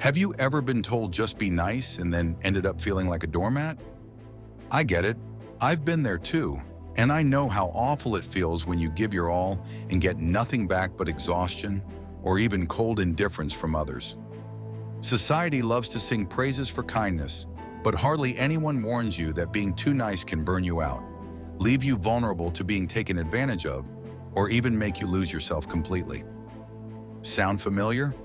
Have you ever been told just be nice and then ended up feeling like a doormat? I get it. I've been there too. And I know how awful it feels when you give your all and get nothing back but exhaustion or even cold indifference from others. Society loves to sing praises for kindness, but hardly anyone warns you that being too nice can burn you out, leave you vulnerable to being taken advantage of, or even make you lose yourself completely. Sound familiar?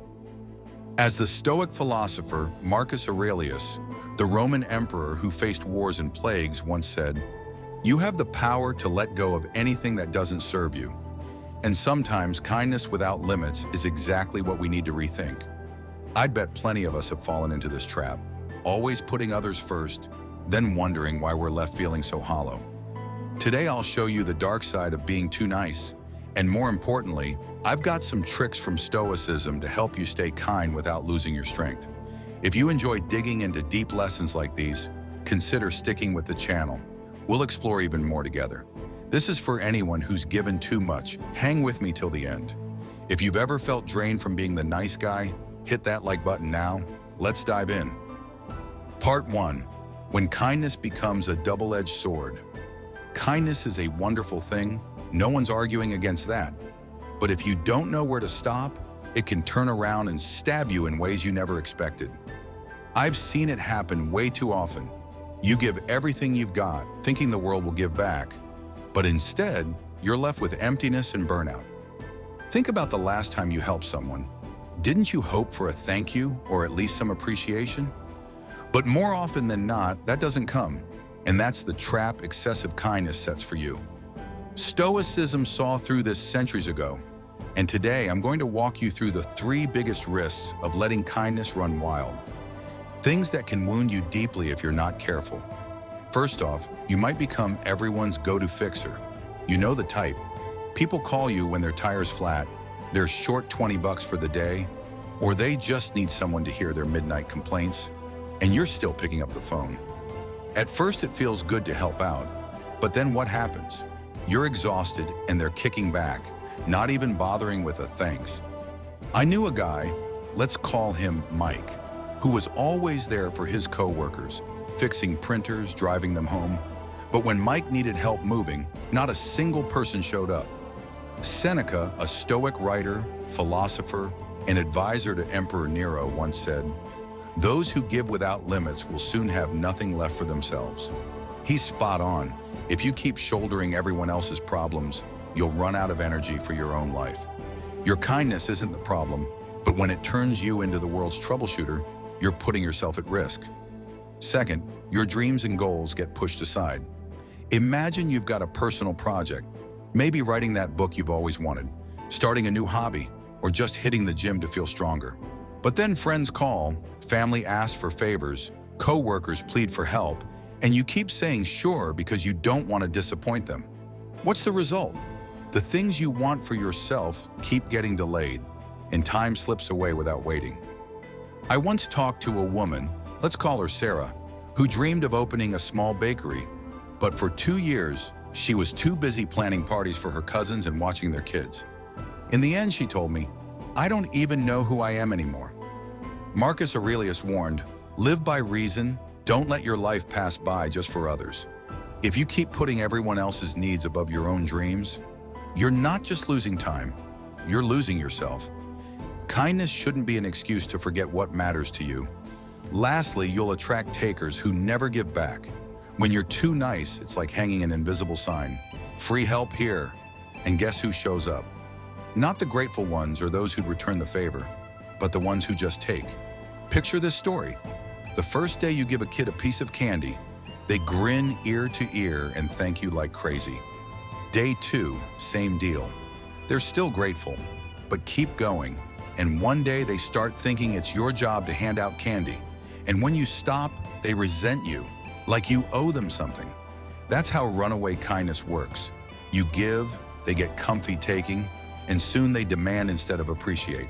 As the Stoic philosopher Marcus Aurelius, the Roman emperor who faced wars and plagues, once said, "You have the power to let go of anything that doesn't serve you." And sometimes kindness without limits is exactly what we need to rethink. I'd bet plenty of us have fallen into this trap, always putting others first, then wondering why we're left feeling so hollow. Today I'll show you the dark side of being too nice, and more importantly, I've got some tricks from Stoicism to help you stay kind without losing your strength. If you enjoy digging into deep lessons like these, consider sticking with the channel. We'll explore even more together. This is for anyone who's given too much. Hang with me till the end. If you've ever felt drained from being the nice guy, hit that like button now. Let's dive in. Part 1. When kindness becomes a double-edged sword. Kindness is a wonderful thing. No one's arguing against that. But if you don't know where to stop, it can turn around and stab you in ways you never expected. I've seen it happen way too often. You give everything you've got, thinking the world will give back, but instead, you're left with emptiness and burnout. Think about the last time you helped someone. Didn't you hope for a thank you or at least some appreciation? But more often than not, that doesn't come, and that's the trap excessive kindness sets for you. Stoicism saw through this centuries ago, and today I'm going to walk you through the 3 biggest risks of letting kindness run wild. Things that can wound you deeply if you're not careful. First off, you might become everyone's go-to fixer. You know the type. People call you when their tire's flat, they're short $20 for the day, or they just need someone to hear their midnight complaints, and you're still picking up the phone. At first it feels good to help out, but then what happens? You're exhausted and they're kicking back, not even bothering with a thanks. I knew a guy, let's call him Mike, who was always there for his co-workers, fixing printers, driving them home. But when Mike needed help moving, not a single person showed up. Seneca, a Stoic writer, philosopher, and advisor to Emperor Nero, once said, "Those who give without limits will soon have nothing left for themselves." He's spot on. If you keep shouldering everyone else's problems, you'll run out of energy for your own life. Your kindness isn't the problem, but when it turns you into the world's troubleshooter, you're putting yourself at risk. Second, your dreams and goals get pushed aside. Imagine you've got a personal project, maybe writing that book you've always wanted, starting a new hobby, or just hitting the gym to feel stronger. But then friends call, family asks for favors, co-workers plead for help, and you keep saying sure because you don't want to disappoint them. What's the result? The things you want for yourself keep getting delayed, and time slips away without waiting. I once talked to a woman, let's call her Sarah, who dreamed of opening a small bakery, but for 2 years, she was too busy planning parties for her cousins and watching their kids. In the end, she told me, "I don't even know who I am anymore." Marcus Aurelius warned, "Live by reason, don't let your life pass by just for others." If you keep putting everyone else's needs above your own dreams, you're not just losing time, you're losing yourself. Kindness shouldn't be an excuse to forget what matters to you. Lastly, you'll attract takers who never give back. When you're too nice, it's like hanging an invisible sign. Free help here. And guess who shows up? Not the grateful ones or those who'd return the favor, but the ones who just take. Picture this story. The first day you give a kid a piece of candy, they grin ear to ear and thank you like crazy. Day 2, same deal. They're still grateful, but keep going. And one day they start thinking it's your job to hand out candy. And when you stop, they resent you, like you owe them something. That's how runaway kindness works. You give, they get comfy taking, and soon they demand instead of appreciate.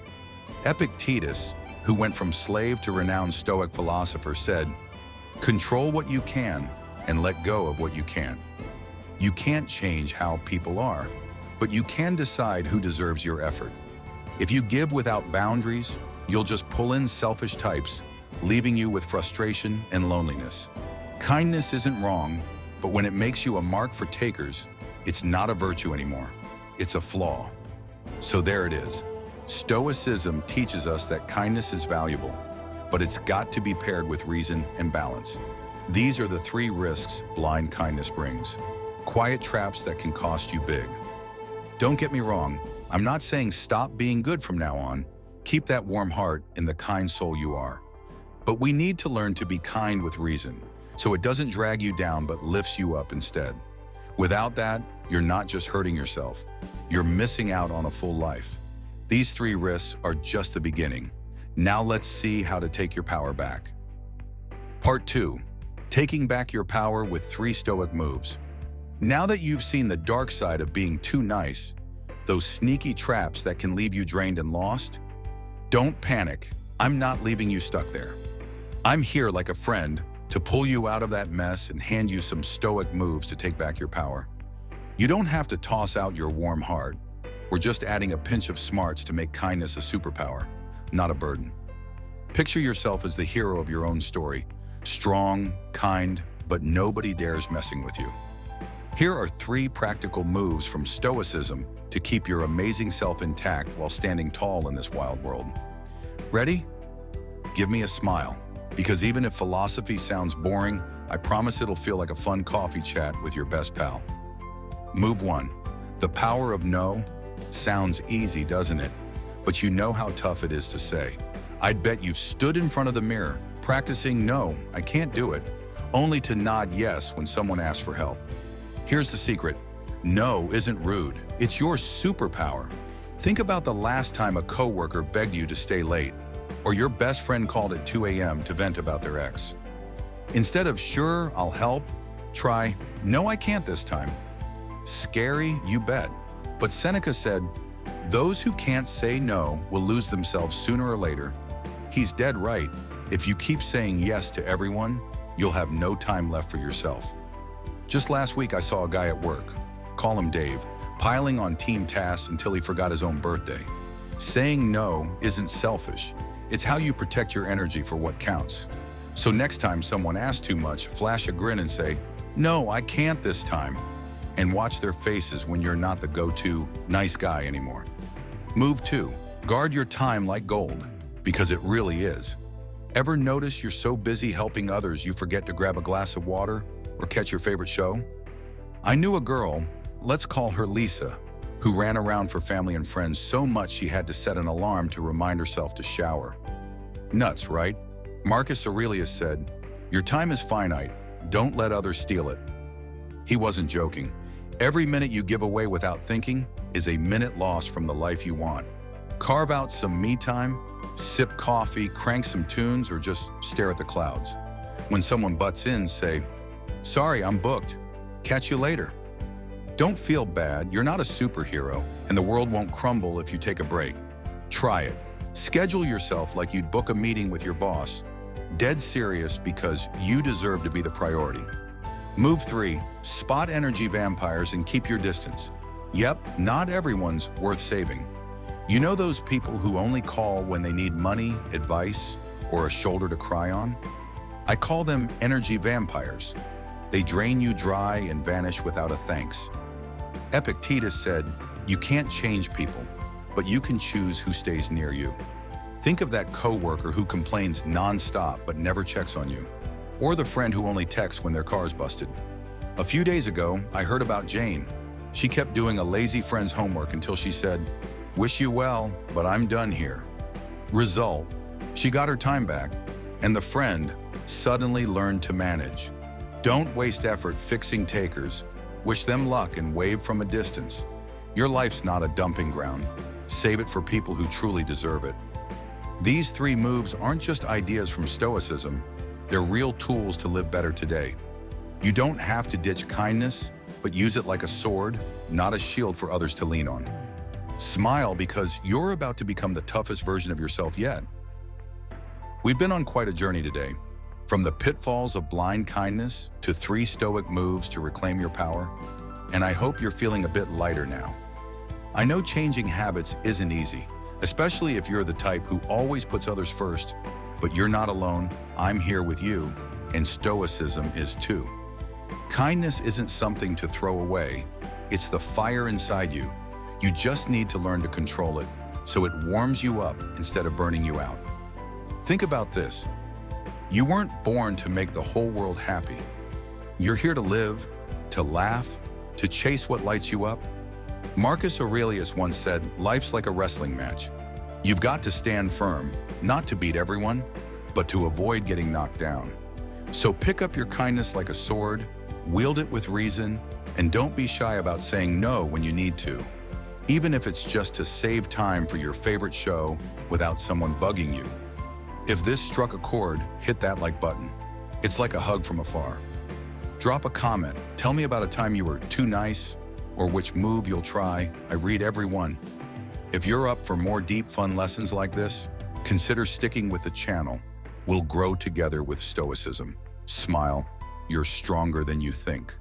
Epictetus, who went from slave to renowned Stoic philosopher, said, "Control what you can and let go of what you can't." You can't change how people are, but you can decide who deserves your effort. If you give without boundaries, you'll just pull in selfish types, leaving you with frustration and loneliness. Kindness isn't wrong, but when it makes you a mark for takers, it's not a virtue anymore. It's a flaw. So there it is. Stoicism teaches us that kindness is valuable, but it's got to be paired with reason and balance. These are the 3 risks blind kindness brings. Quiet traps that can cost you big. Don't get me wrong, I'm not saying stop being good from now on. Keep that warm heart and the kind soul you are. But we need to learn to be kind with reason, so it doesn't drag you down but lifts you up instead. Without that, you're not just hurting yourself, you're missing out on a full life. These 3 risks are just the beginning. Now let's see how to take your power back. Part 2. Taking back your power with 3 stoic moves. Now that you've seen the dark side of being too nice, those sneaky traps that can leave you drained and lost, don't panic. I'm not leaving you stuck there. I'm here like a friend to pull you out of that mess and hand you some stoic moves to take back your power. You don't have to toss out your warm heart. We're just adding a pinch of smarts to make kindness a superpower, not a burden. Picture yourself as the hero of your own story, strong, kind, but nobody dares messing with you. Here are 3 practical moves from Stoicism to keep your amazing self intact while standing tall in this wild world. Ready? Give me a smile, because even if philosophy sounds boring, I promise it'll feel like a fun coffee chat with your best pal. Move 1. The power of no. Sounds easy, doesn't it? But you know how tough it is to say. I'd bet you've stood in front of the mirror, practicing no, I can't do it, only to nod yes when someone asks for help. Here's the secret. No isn't rude. It's your superpower. Think about the last time a coworker begged you to stay late, or your best friend called at 2 a.m. to vent about their ex. Instead of sure, I'll help, try, no, I can't this time. Scary, you bet. But Seneca said, those who can't say no will lose themselves sooner or later. He's dead right. If you keep saying yes to everyone, you'll have no time left for yourself. Just last week, I saw a guy at work, call him Dave, piling on team tasks until he forgot his own birthday. Saying no isn't selfish. It's how you protect your energy for what counts. So next time someone asks too much, flash a grin and say, no, I can't this time. And watch their faces when you're not the go-to nice guy anymore. Move 2. Guard your time like gold, because it really is. Ever notice you're so busy helping others you forget to grab a glass of water or catch your favorite show? I knew a girl, let's call her Lisa, who ran around for family and friends so much she had to set an alarm to remind herself to shower. Nuts, right? Marcus Aurelius said, your time is finite, don't let others steal it. He wasn't joking. Every minute you give away without thinking is a minute lost from the life you want. Carve out some me time, sip coffee, crank some tunes, or just stare at the clouds. When someone butts in, say, sorry, I'm booked. Catch you later. Don't feel bad, you're not a superhero, and the world won't crumble if you take a break. Try it. Schedule yourself like you'd book a meeting with your boss. Dead serious, because you deserve to be the priority. Move 3. Spot energy vampires and keep your distance. Yep, not everyone's worth saving. You know those people who only call when they need money, advice, or a shoulder to cry on? I call them energy vampires. They drain you dry and vanish without a thanks. Epictetus said, you can't change people, but you can choose who stays near you. Think of that coworker who complains nonstop but never checks on you, or the friend who only texts when their car's busted. A few days ago, I heard about Jane. She kept doing a lazy friend's homework until she said, wish you well, but I'm done here. Result, she got her time back, and the friend suddenly learned to manage. Don't waste effort fixing takers. Wish them luck and wave from a distance. Your life's not a dumping ground. Save it for people who truly deserve it. These 3 moves aren't just ideas from Stoicism. They're real tools to live better today. You don't have to ditch kindness, but use it like a sword, not a shield for others to lean on. Smile because you're about to become the toughest version of yourself yet. We've been on quite a journey today. From the pitfalls of blind kindness to 3 stoic moves to reclaim your power, and I hope you're feeling a bit lighter now. I know changing habits isn't easy, Especially if you're the type who always puts others first. But you're not alone, I'm here with you, and stoicism is too. Kindness isn't something to throw away, it's the fire inside you. You just need to learn to control it, so it warms you up instead of burning you out. Think about this. You weren't born to make the whole world happy. You're here to live, to laugh, to chase what lights you up. Marcus Aurelius once said, life's like a wrestling match. You've got to stand firm, not to beat everyone, but to avoid getting knocked down. So pick up your kindness like a sword, wield it with reason, and don't be shy about saying no when you need to, even if it's just to save time for your favorite show without someone bugging you. If this struck a chord, hit that like button. It's like a hug from afar. Drop a comment, tell me about a time you were too nice, or which move you'll try. I read every one. If you're up for more deep, fun lessons like this, consider sticking with the channel. We'll grow together with stoicism. Smile, you're stronger than you think.